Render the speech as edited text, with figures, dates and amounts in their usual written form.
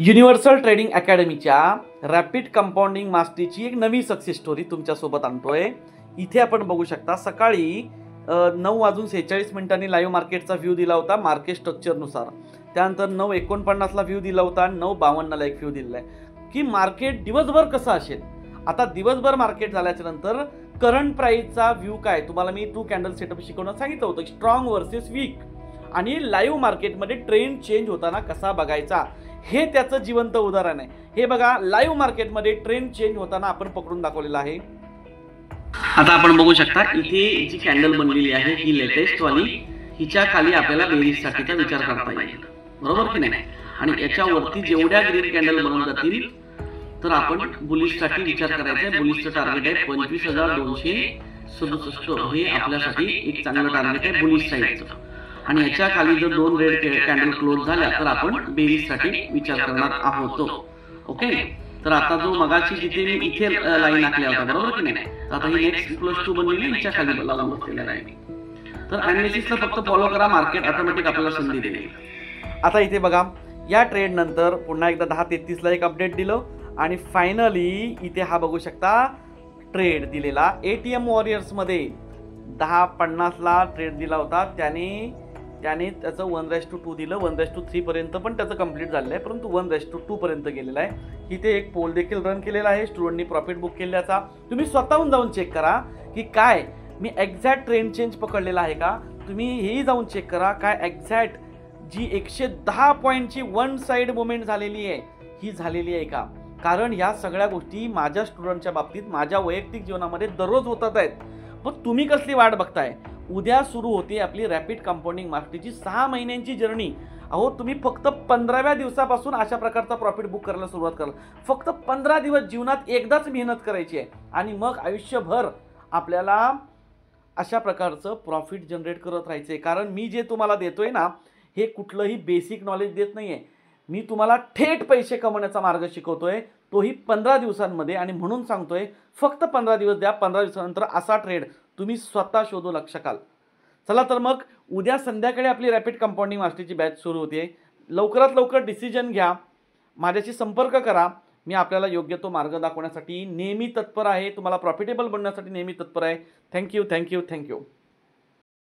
Universal trading अकॅडमीच्या rapid compounding मास्टरीची एक नवी success story तुमच्यासोबत आणतोय। इथे आपण बघू शकता सकाळी 9:46 लाईव्ह मार्केटचा व्ह्यू दिला होता मार्केट स्ट्रक्चरनुसार। त्यानंतर 9:49ला व्ह्यू दिला होता, 9:52ला एक व्ह्यू दिलेला आहे की मार्केट दिवसभर कसं असेल। आता दिवसभर मार्केट झाल्याच्या नंतर करंट प्राइसचा व्ह्यू काय तुम्हाला मी 2 कॅन्डल सेटअप शिकवणं सांगितलं होतं, स्ट्रॉंग वर्सेस वीक आणि लाईव्ह मार्केटमध्ये ट्रेंड चेंज होताना कसा बघायचा हे त्याचं जिवंत उदाहरण आहे। हे बघा लाईव्ह मार्केटमध्ये ट्रेंड चेंज होताना आपण पकडून दाखवलेला आहे। आता आपण बघू शकता इथे जी कॅन्डल बनलेली आहे ही लेटेस्ट वाली, हिच्या खाली आपल्याला बेरिश साठीचा विचार करता येईल, बरोबर की नाही। आणि याच्यावरती जेवढ्या ग्रीन कॅन्डल बनवून जातील तर आपण बुलिश साठी विचार करायचा आहे। बुलिशचं टार्गेट आहे 25,267, हे आपल्यासाठी एक चांगलं टार्गेट आहे बुलिश साईडचं। आणि याच्या खाली जर 2 रेड कॅन्डल क्लोज झाल्या तर आपण बेरिश साठी विचार करणार आहोत। ओके, तर आता जो मगाची जिथे मी इथे लाईन आखल्या होत्या, बरोबर की नाही, आता ही नेक्स्ट +2 बनलेली हिच्या खाली लावून बसलेला आहे। तर अनालिसिसला फक्त फॉलो करा, मार्केट ऑटोमॅटिक आपल्याला संधी देईल। आता इथे बघा या ट्रेड नंतर पुन्हा एकदा 10:33ला एक अपडेट दिलं आणि फायनली इथे हा बघू शकता ट्रेड दिलेला एटीएम वॉरियर्स मध्ये 10:50ला ट्रेड दिला होता। त्याने त्याचं 1:2 दिलं, 1:3 पर्यंत पण त्याचं कंप्लीट झालेलं आहे, परंतु 1:2 पर्यंत गेलेला आहे। इथे एक पोल देखील रन केलेला आहे स्टुडंटनी प्रॉफिट बुक केल्याचा। तुम्ही स्वतःहून जाऊन चेक करा की काय मी एक्झॅक्ट ट्रेंड चेंज पकडलेला आहे का। तुम्ही हेही जाऊन चेक करा काय एक्झॅक्ट जी 110 पॉईंटची वन साइड मुवमेंट झालेली आहे ही झालेली आहे का। कारण ह्या सगळ्या गोष्टी माझ्या स्टुडंटच्या बाबतीत माझ्या वैयक्तिक जीवनामध्ये दररोज होतात आहेत। पण तुम्ही कसली वाट बघताय। उद्या सुरू होते आपली रॅपिड कंपाऊंडिंग मास्टरीची 6 महिन्यांची जर्नी। अहो तुम्ही फक्त 15व्या दिवसापासून अशा प्रकारचा प्रॉफिट बुक करायला सुरुवात करा। फक्त 15 दिवस जीवनात एकदाच मेहनत करायची आहे आणि मग आयुष्यभर आपल्याला अशा प्रकारचं प्रॉफिट जनरेट करत राहायचं आहे। कारण मी जे तुम्हाला देतोय ना हे कुठलंही बेसिक नॉलेज देत नाही आहे, मी तुम्हाला थेट पैसे कमवण्याचा मार्ग शिकवतोय, तोही 15 दिवसांमध्ये। आणि म्हणून सांगतोय फक्त 15 दिवस द्या, 15 दिवसानंतर असा ट्रेड तुम्ही स्वतः शोधू शकाल। चला तर मग उद्या संध्याकाळी आपली रॅपिड कंपाऊंडिंग मास्टरीची बॅच सुरू होते। लवकरात लवकर डिसिजन घ्या, माझ्याशी संपर्क करा, मी आपल्याला योग्य तो मार्ग दाखवण्यासाठी नेहमी तत्पर आहे, तुम्हाला प्रॉफिटेबल बनण्यासाठी नेहमी तत्पर आहे। Thank you thank you thank you.